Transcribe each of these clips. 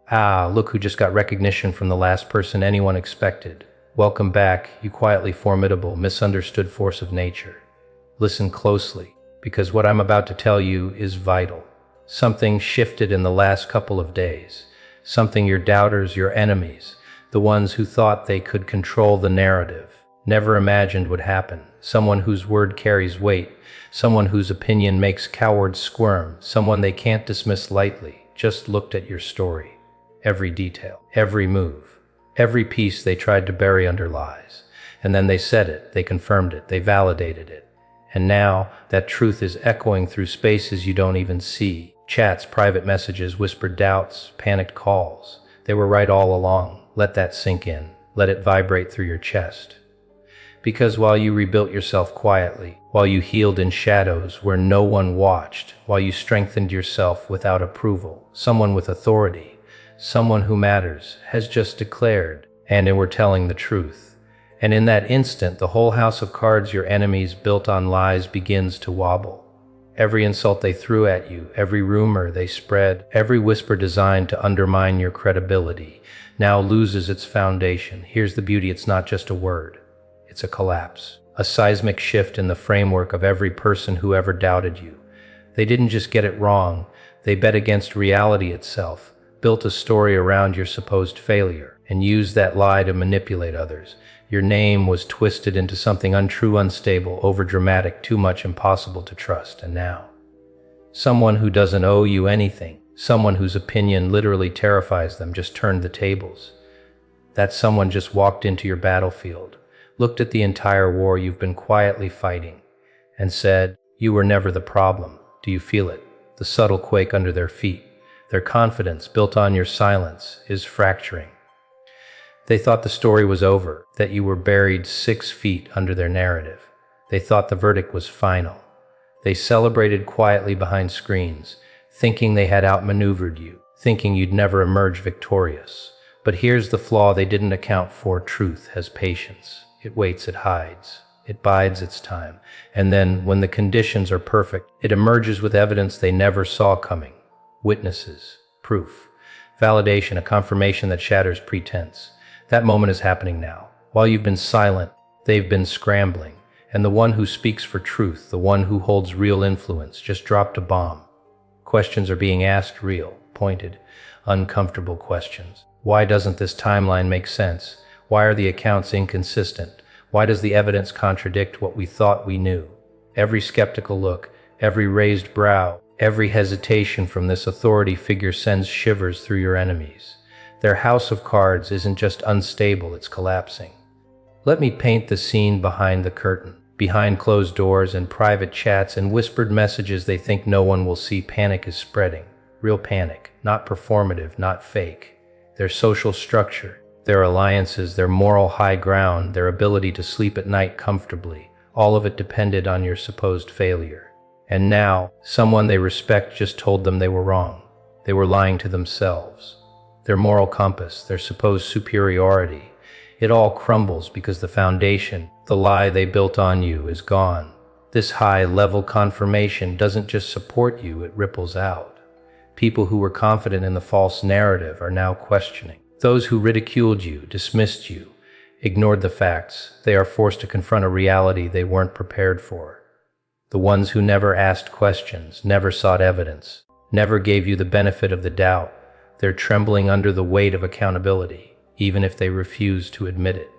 Ah, look who just got recognition from the last person anyone expected. Welcome back, you quietly formidable, misunderstood force of nature. Listen closely, because what I'm about to tell you is vital. Something shifted in the last couple of days. Something your doubters, your enemies, the ones who thought they could control the narrative, never imagined would happen. Someone whose word carries weight, someone whose opinion makes cowards squirm, someone they can't dismiss lightly, just looked at your story. Every detail, every move, every piece they tried to bury under lies. And then they said it, they confirmed it, they validated it. And now, that truth is echoing through spaces you don't even see. Chats, private messages, whispered doubts, panicked calls. They were right all along. Let that sink in. Let it vibrate through your chest. Because while you rebuilt yourself quietly, while you healed in shadows where no one watched, while you strengthened yourself without approval, someone with authority, someone who matters, has just declared, and we're telling the truth. And in that instant, the whole house of cards your enemies built on lies begins to wobble. Every insult they threw at you, every rumor they spread, every whisper designed to undermine your credibility, now loses its foundation. Here's the beauty, it's not just a word. It's a collapse, a seismic shift in the framework of every person who ever doubted you. They didn't just get it wrong, they bet against reality itself, built a story around your supposed failure, and used that lie to manipulate others. Your name was twisted into something untrue, unstable, overdramatic, too much, impossible to trust. And now, someone who doesn't owe you anything, someone whose opinion literally terrifies them, just turned the tables. That someone just walked into your battlefield, looked at the entire war you've been quietly fighting, and said, "You were never the problem." Do you feel it? The subtle quake under their feet. Their confidence, built on your silence, is fracturing. They thought the story was over, that you were buried 6 feet under their narrative. They thought the verdict was final. They celebrated quietly behind screens, thinking they had outmaneuvered you, thinking you'd never emerge victorious. But here's the flaw they didn't account for: truth has patience. It waits, it hides, it bides its time. And then, when the conditions are perfect, it emerges with evidence they never saw coming. Witnesses, proof, validation, a confirmation that shatters pretense. That moment is happening now. While you've been silent, they've been scrambling. And the one who speaks for truth, the one who holds real influence, just dropped a bomb. Questions are being asked, real, pointed, uncomfortable questions. Why doesn't this timeline make sense? Why are the accounts inconsistent? Why does the evidence contradict what we thought we knew? Every skeptical look, every raised brow, every hesitation from this authority figure sends shivers through your enemies. Their house of cards isn't just unstable, it's collapsing. Let me paint the scene behind the curtain. Behind closed doors and private chats and whispered messages they think no one will see, panic is spreading. Real panic, not performative, not fake. Their social structure, their alliances, their moral high ground, their ability to sleep at night comfortably, all of it depended on your supposed failure. And now, someone they respect just told them they were wrong. They were lying to themselves. Their moral compass, their supposed superiority, it all crumbles because the foundation, the lie they built on you, is gone. This high-level confirmation doesn't just support you, it ripples out. People who were confident in the false narrative are now questioning. Those who ridiculed you, dismissed you, ignored the facts, they are forced to confront a reality they weren't prepared for. The ones who never asked questions, never sought evidence, never gave you the benefit of the doubt, they're trembling under the weight of accountability, even if they refuse to admit it.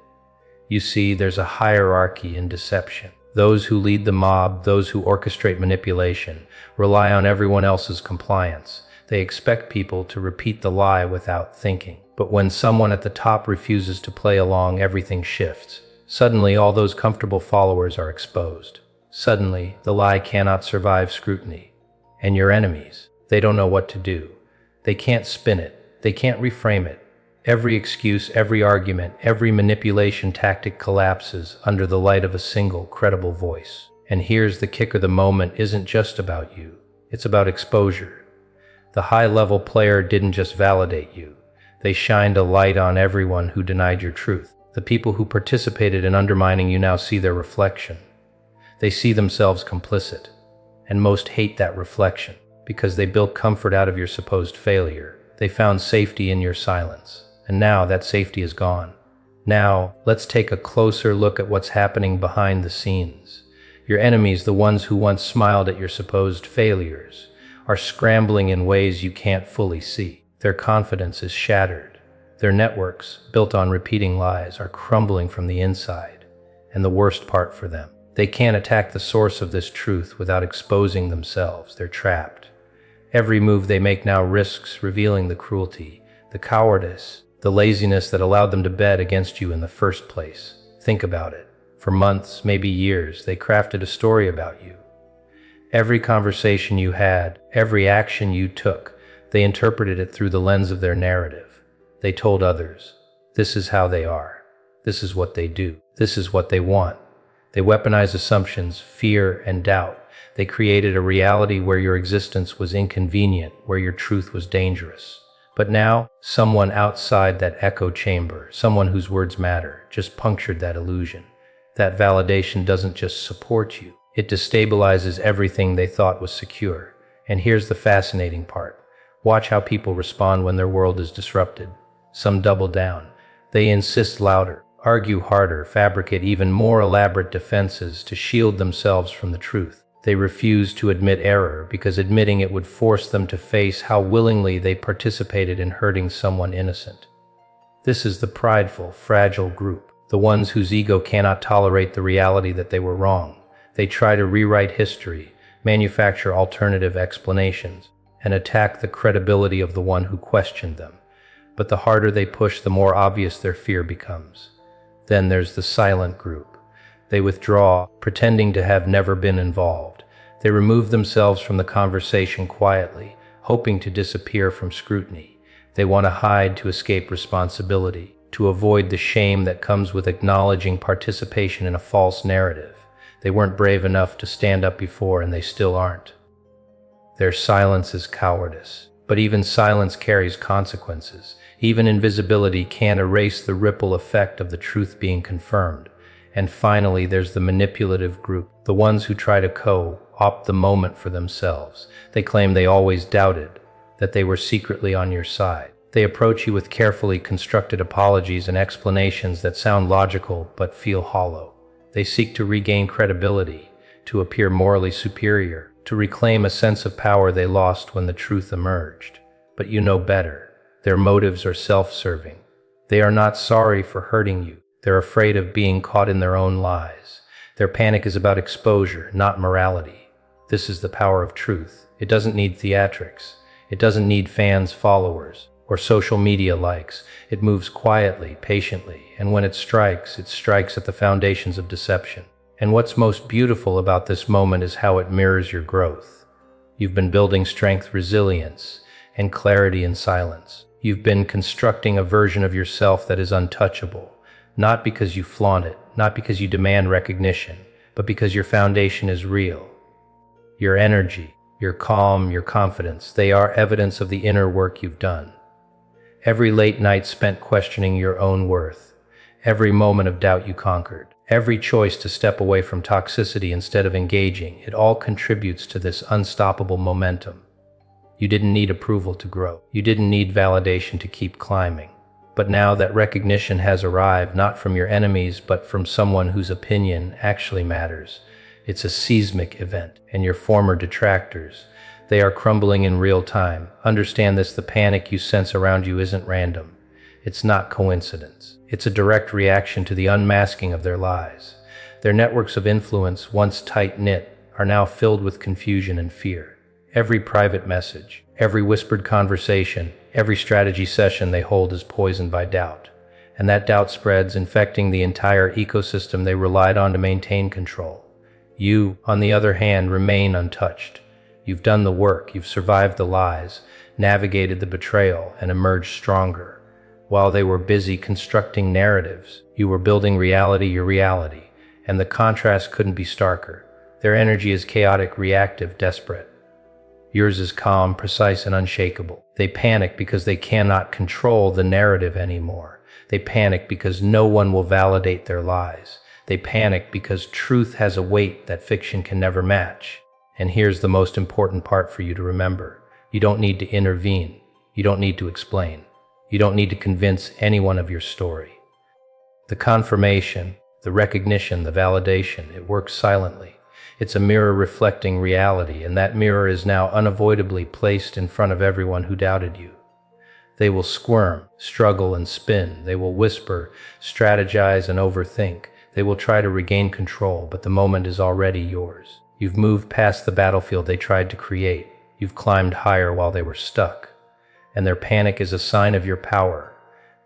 You see, there's a hierarchy in deception. Those who lead the mob, those who orchestrate manipulation, rely on everyone else's compliance. They expect people to repeat the lie without thinking. But when someone at the top refuses to play along, everything shifts. Suddenly, all those comfortable followers are exposed. Suddenly, the lie cannot survive scrutiny. And your enemies, they don't know what to do. They can't spin it. They can't reframe it. Every excuse, every argument, every manipulation tactic collapses under the light of a single, credible voice. And here's the kicker: the moment isn't just about you. It's about exposure. The high-level player didn't just validate you. They shined a light on everyone who denied your truth. The people who participated in undermining you now see their reflection. They see themselves complicit. And most hate that reflection, because they built comfort out of your supposed failure. They found safety in your silence, and now that safety is gone. Now, let's take a closer look at what's happening behind the scenes. Your enemies, the ones who once smiled at your supposed failures, are scrambling in ways you can't fully see. Their confidence is shattered. Their networks, built on repeating lies, are crumbling from the inside. And the worst part for them, they can't attack the source of this truth without exposing themselves. They're trapped. Every move they make now risks revealing the cruelty, the cowardice, the laziness that allowed them to bet against you in the first place. Think about it. For months, maybe years, they crafted a story about you. Every conversation you had, every action you took, they interpreted it through the lens of their narrative. They told others, this is how they are. This is what they do. This is what they want. They weaponized assumptions, fear, and doubt. They created a reality where your existence was inconvenient, where your truth was dangerous. But now, someone outside that echo chamber, someone whose words matter, just punctured that illusion. That validation doesn't just support you, it destabilizes everything they thought was secure. And here's the fascinating part. Watch how people respond when their world is disrupted. Some double down. They insist louder, argue harder, fabricate even more elaborate defenses to shield themselves from the truth. They refuse to admit error because admitting it would force them to face how willingly they participated in hurting someone innocent. This is the prideful, fragile group, the ones whose ego cannot tolerate the reality that they were wrong. They try to rewrite history, manufacture alternative explanations, and attack the credibility of the one who questioned them. But the harder they push, the more obvious their fear becomes. Then there's the silent group. They withdraw, pretending to have never been involved. They remove themselves from the conversation quietly, hoping to disappear from scrutiny. They want to hide to escape responsibility, to avoid the shame that comes with acknowledging participation in a false narrative. They weren't brave enough to stand up before, and they still aren't. Their silence is cowardice, but even silence carries consequences. Even invisibility can't erase the ripple effect of the truth being confirmed. And finally, there's the manipulative group, the ones who try to co-opt the moment for themselves. They claim they always doubted, that they were secretly on your side. They approach you with carefully constructed apologies and explanations that sound logical but feel hollow. They seek to regain credibility, to appear morally superior, to reclaim a sense of power they lost when the truth emerged. But you know better. Their motives are self-serving. They are not sorry for hurting you. They're afraid of being caught in their own lies. Their panic is about exposure, not morality. This is the power of truth. It doesn't need theatrics. It doesn't need fans, followers, or social media likes. It moves quietly, patiently, and when it strikes at the foundations of deception. And what's most beautiful about this moment is how it mirrors your growth. You've been building strength, resilience, and clarity in silence. You've been constructing a version of yourself that is untouchable. Not because you flaunt it, not because you demand recognition, but because your foundation is real. Your energy, your calm, your confidence, they are evidence of the inner work you've done. Every late night spent questioning your own worth, every moment of doubt you conquered, every choice to step away from toxicity instead of engaging, it all contributes to this unstoppable momentum. You didn't need approval to grow. You didn't need validation to keep climbing. But now that recognition has arrived, not from your enemies, but from someone whose opinion actually matters. It's a seismic event, and your former detractors, they are crumbling in real time. Understand this, the panic you sense around you isn't random. It's not coincidence. It's a direct reaction to the unmasking of their lies. Their networks of influence, once tight-knit, are now filled with confusion and fear. Every private message, every whispered conversation, every strategy session they hold is poisoned by doubt. And that doubt spreads, infecting the entire ecosystem they relied on to maintain control. You, on the other hand, remain untouched. You've done the work, you've survived the lies, navigated the betrayal, and emerged stronger. While they were busy constructing narratives, you were building reality, your reality, and the contrast couldn't be starker. Their energy is chaotic, reactive, desperate. Yours is calm, precise, and unshakable. They panic because they cannot control the narrative anymore. They panic because no one will validate their lies. They panic because truth has a weight that fiction can never match. And here's the most important part for you to remember. You don't need to intervene. You don't need to explain. You don't need to convince anyone of your story. The confirmation, the recognition, the validation, it works silently. It's a mirror reflecting reality, and that mirror is now unavoidably placed in front of everyone who doubted you. They will squirm, struggle, and spin. They will whisper, strategize, and overthink. They will try to regain control, but the moment is already yours. You've moved past the battlefield they tried to create. You've climbed higher while they were stuck. And their panic is a sign of your power.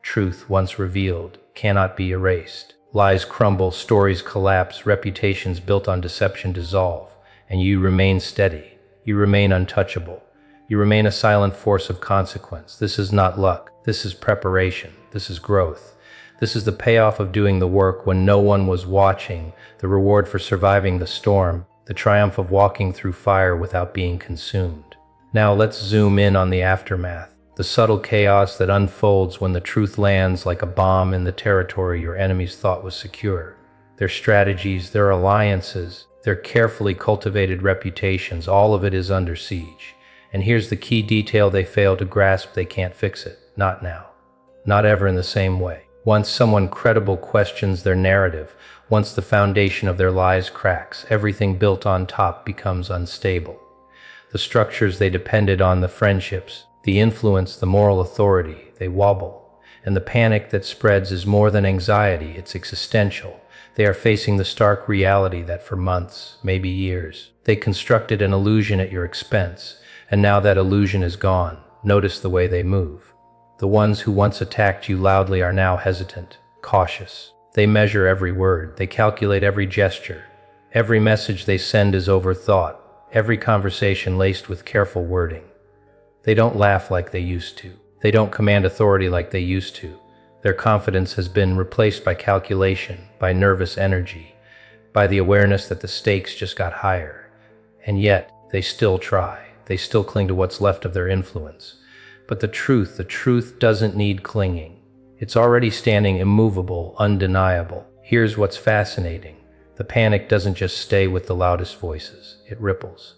Truth, once revealed, cannot be erased. Lies crumble, stories collapse, reputations built on deception dissolve, and you remain steady. You remain untouchable. You remain a silent force of consequence. This is not luck. This is preparation. This is growth. This is the payoff of doing the work when no one was watching, the reward for surviving the storm, the triumph of walking through fire without being consumed. Now let's zoom in on the aftermath. The subtle chaos that unfolds when the truth lands like a bomb in the territory your enemies thought was secure. Their strategies, their alliances, their carefully cultivated reputations, all of it is under siege. And here's the key detail they fail to grasp: they can't fix it. Not now. Not ever in the same way. Once someone credible questions their narrative, once the foundation of their lies cracks, everything built on top becomes unstable. The structures they depended on, the friendships, the influence, the moral authority, they wobble. And the panic that spreads is more than anxiety, it's existential. They are facing the stark reality that for months, maybe years, they constructed an illusion at your expense, and now that illusion is gone. Notice the way they move. The ones who once attacked you loudly are now hesitant, cautious. They measure every word, they calculate every gesture. Every message they send is overthought, every conversation laced with careful wording. They don't laugh like they used to. They don't command authority like they used to. Their confidence has been replaced by calculation, by nervous energy, by the awareness that the stakes just got higher. And yet, they still try. They still cling to what's left of their influence. But the truth doesn't need clinging. It's already standing immovable, undeniable. Here's what's fascinating. The panic doesn't just stay with the loudest voices. It ripples.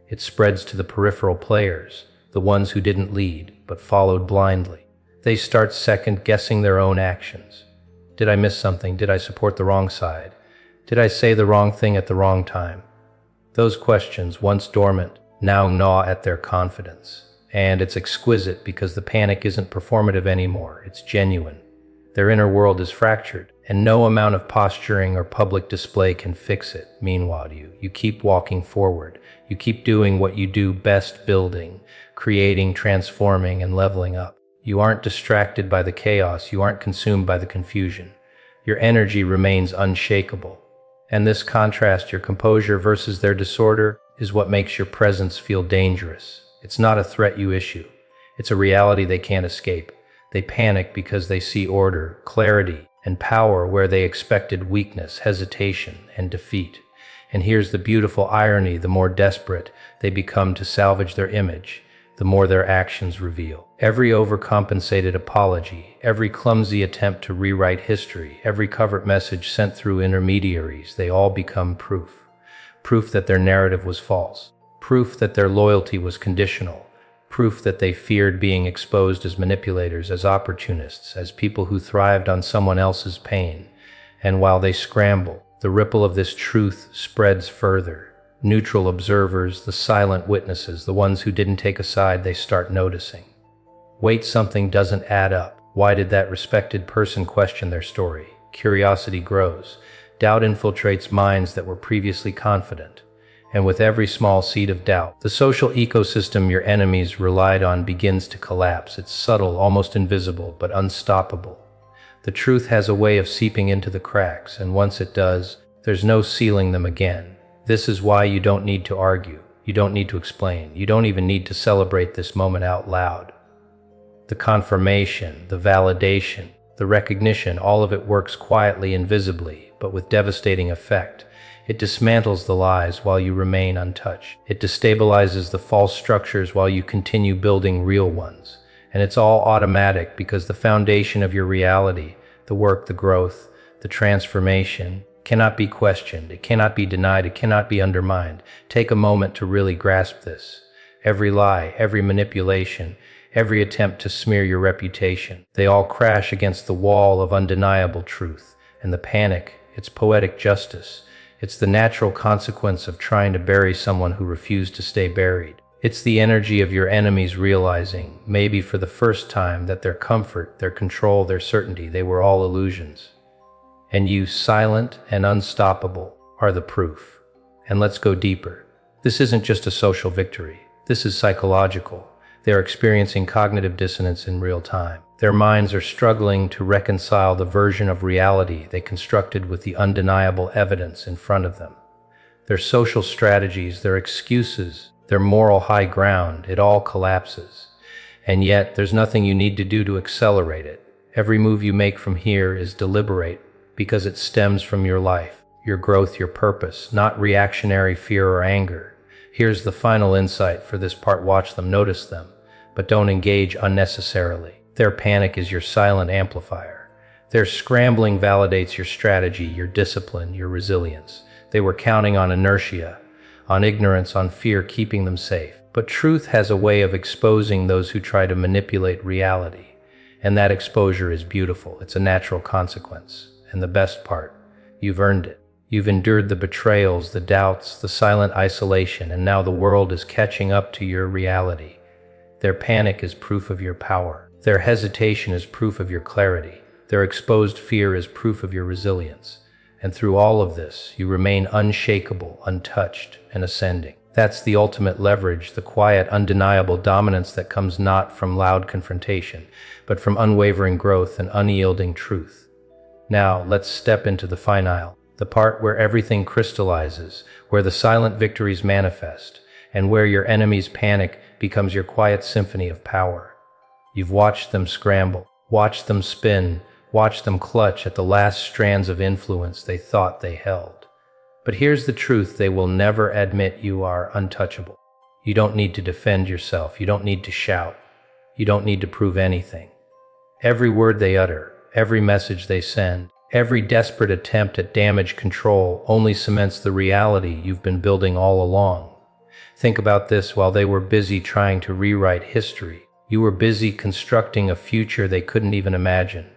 It spreads to the peripheral players, the ones who didn't lead, but followed blindly. They start second-guessing their own actions. Did I miss something? Did I support the wrong side? Did I say the wrong thing at the wrong time? Those questions, once dormant, now gnaw at their confidence. And it's exquisite because the panic isn't performative anymore, it's genuine. Their inner world is fractured, and no amount of posturing or public display can fix it. Meanwhile, you keep walking forward. You keep doing what you do best, building, creating, transforming, and leveling up. You aren't distracted by the chaos. You aren't consumed by the confusion. Your energy remains unshakable. And this contrast, your composure versus their disorder, is what makes your presence feel dangerous. It's not a threat you issue. It's a reality they can't escape. They panic because they see order, clarity, and power where they expected weakness, hesitation, and defeat. And here's the beautiful irony: the more desperate they become to salvage their image, the more their actions reveal. Every overcompensated apology, every clumsy attempt to rewrite history, every covert message sent through intermediaries, they all become proof. Proof that their narrative was false. Proof that their loyalty was conditional. Proof that they feared being exposed as manipulators, as opportunists, as people who thrived on someone else's pain. And while they scramble, the ripple of this truth spreads further. Neutral observers, the silent witnesses, the ones who didn't take a side, they start noticing. Wait, something doesn't add up. Why did that respected person question their story? Curiosity grows. Doubt infiltrates minds that were previously confident. And with every small seed of doubt, the social ecosystem your enemies relied on begins to collapse. It's subtle, almost invisible, but unstoppable. The truth has a way of seeping into the cracks, and once it does, there's no sealing them again. This is why you don't need to argue. You don't need to explain. You don't even need to celebrate this moment out loud. The confirmation, the validation, the recognition, all of it works quietly, invisibly, but with devastating effect. It dismantles the lies while you remain untouched. It destabilizes the false structures while you continue building real ones. And it's all automatic because the foundation of your reality, the work, the growth, the transformation, cannot be questioned. It cannot be denied. It cannot be undermined. Take a moment to really grasp this. Every lie, every manipulation, every attempt to smear your reputation. They all crash against the wall of undeniable truth. And the panic, it's poetic justice. It's the natural consequence of trying to bury someone who refused to stay buried. It's the energy of your enemies realizing, maybe for the first time, that their comfort, their control, their certainty, they were all illusions. And you, silent and unstoppable, are the proof. And let's go deeper. This isn't just a social victory. This is psychological. They are experiencing cognitive dissonance in real time. Their minds are struggling to reconcile the version of reality they constructed with the undeniable evidence in front of them. Their social strategies, their excuses, their moral high ground, it all collapses. And yet, there's nothing you need to do to accelerate it. Every move you make from here is deliberate because it stems from your life, your growth, your purpose, not reactionary fear or anger. Here's the final insight for this part: watch them, notice them, but don't engage unnecessarily. Their panic is your silent amplifier. Their scrambling validates your strategy, your discipline, your resilience. They were counting on inertia, on ignorance, on fear keeping them safe. But truth has a way of exposing those who try to manipulate reality. And that exposure is beautiful. It's a natural consequence. And the best part, you've earned it. You've endured the betrayals, the doubts, the silent isolation, and now the world is catching up to your reality. Their panic is proof of your power. Their hesitation is proof of your clarity. Their exposed fear is proof of your resilience. And through all of this, you remain unshakable, untouched, and ascending. That's the ultimate leverage, the quiet, undeniable dominance that comes not from loud confrontation, but from unwavering growth and unyielding truth. Now, let's step into the finale, the part where everything crystallizes, where the silent victories manifest, and where your enemy's panic becomes your quiet symphony of power. You've watched them scramble, watched them spin, watched them clutch at the last strands of influence they thought they held. But here's the truth: they will never admit you are untouchable. You don't need to defend yourself. You don't need to shout. You don't need to prove anything. Every word they utter, every message they send, every desperate attempt at damage control only cements the reality you've been building all along. Think about this: while they were busy trying to rewrite history, you were busy constructing a future they couldn't even imagine.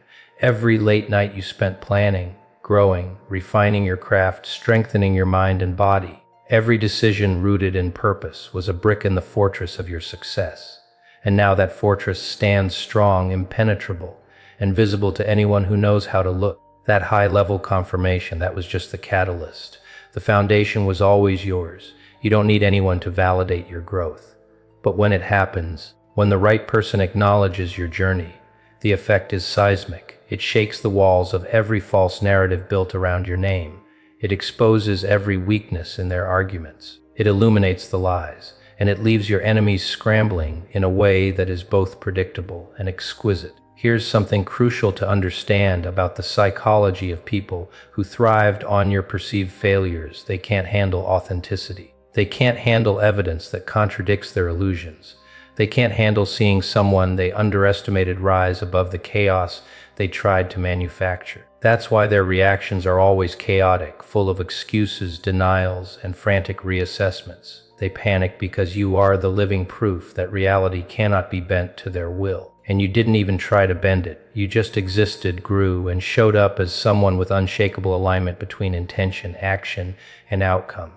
Every late night you spent planning, growing, refining your craft, strengthening your mind and body. Every decision rooted in purpose was a brick in the fortress of your success. And now that fortress stands strong, impenetrable, and visible to anyone who knows how to look. That high-level confirmation, that was just the catalyst. The foundation was always yours. You don't need anyone to validate your growth. But when it happens, when the right person acknowledges your journey, the effect is seismic. It shakes the walls of every false narrative built around your name. It exposes every weakness in their arguments. It illuminates the lies, and it leaves your enemies scrambling in a way that is both predictable and exquisite. Here's something crucial to understand about the psychology of people who thrived on your perceived failures. They can't handle authenticity. They can't handle evidence that contradicts their illusions. They can't handle seeing someone they underestimated rise above the chaos they tried to manufacture. That's why their reactions are always chaotic, full of excuses, denials, and frantic reassessments. They panic because you are the living proof that reality cannot be bent to their will. And you didn't even try to bend it. You just existed, grew, and showed up as someone with unshakable alignment between intention, action, and outcome.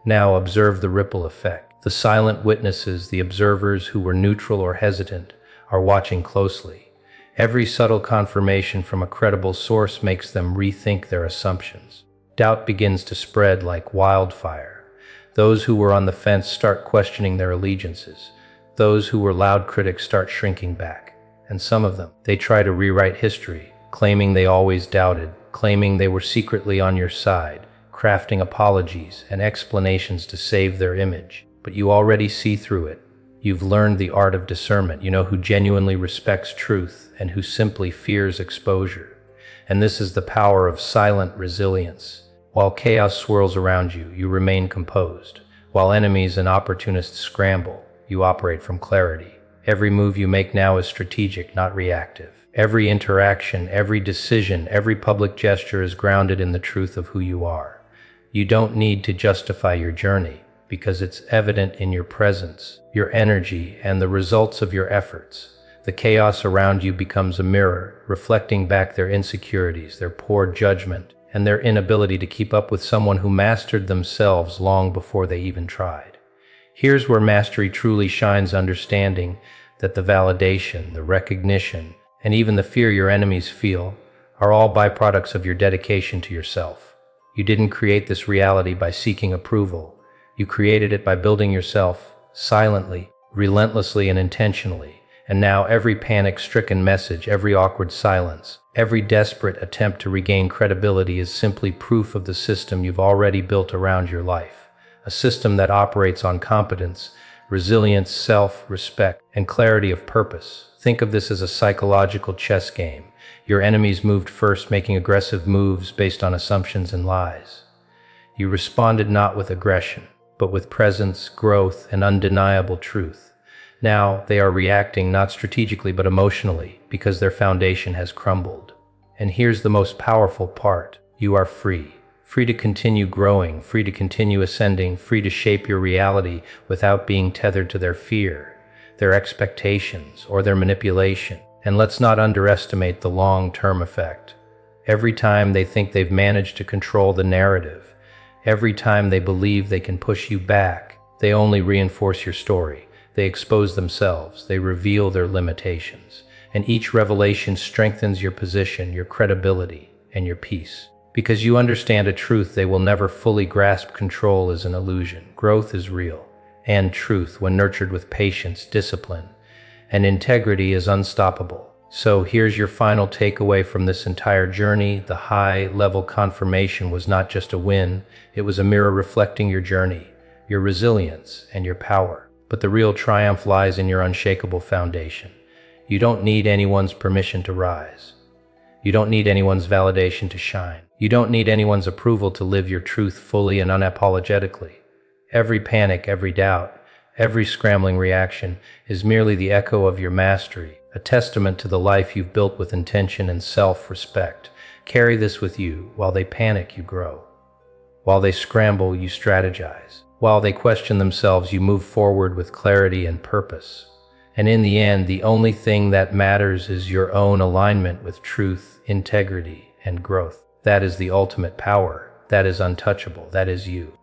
Now observe the ripple effect. The silent witnesses, the observers who were neutral or hesitant, are watching closely. Every subtle confirmation from a credible source makes them rethink their assumptions. Doubt begins to spread like wildfire. Those who were on the fence start questioning their allegiances. Those who were loud critics start shrinking back. And some of them, they try to rewrite history, claiming they always doubted, claiming they were secretly on your side, crafting apologies and explanations to save their image. But you already see through it. You've learned the art of discernment. You know who genuinely respects truth and who simply fears exposure. And this is the power of silent resilience. While chaos swirls around you, you remain composed. While enemies and opportunists scramble, you operate from clarity. Every move you make now is strategic, not reactive. Every interaction, every decision, every public gesture is grounded in the truth of who you are. You don't need to justify your journey. because it's evident in your presence, your energy, and the results of your efforts. The chaos around you becomes a mirror, reflecting back their insecurities, their poor judgment, and their inability to keep up with someone who mastered themselves long before they even tried. Here's where mastery truly shines, understanding that the validation, the recognition, and even the fear your enemies feel are all byproducts of your dedication to yourself. You didn't create this reality by seeking approval. You created it by building yourself silently, relentlessly, and intentionally. And now every panic-stricken message, every awkward silence, every desperate attempt to regain credibility is simply proof of the system you've already built around your life. A system that operates on competence, resilience, self-respect, and clarity of purpose. Think of this as a psychological chess game. Your enemies moved first, making aggressive moves based on assumptions and lies. You responded not with aggression, but with presence, growth, and undeniable truth. Now they are reacting not strategically but emotionally because their foundation has crumbled. And here's the most powerful part. You are free. Free to continue growing, free to continue ascending, free to shape your reality without being tethered to their fear, their expectations, or their manipulation. And let's not underestimate the long-term effect. Every time they think they've managed to control the narrative, every time they believe they can push you back, they only reinforce your story. They expose themselves, they reveal their limitations, and each revelation strengthens your position, your credibility, and your peace. Because you understand a truth they will never fully grasp. Control is an illusion. Growth is real, and truth, when nurtured with patience, discipline, and integrity, is unstoppable. So here's your final takeaway from this entire journey. The high-level confirmation was not just a win, it was a mirror reflecting your journey, your resilience, and your power. But the real triumph lies in your unshakable foundation. You don't need anyone's permission to rise. You don't need anyone's validation to shine. You don't need anyone's approval to live your truth fully and unapologetically. Every panic, every doubt, every scrambling reaction is merely the echo of your mastery, a testament to the life you've built with intention and self-respect. Carry this with you. While they panic, you grow. While they scramble, you strategize. While they question themselves, you move forward with clarity and purpose. And in the end, the only thing that matters is your own alignment with truth, integrity, and growth. That is the ultimate power. That is untouchable. That is you.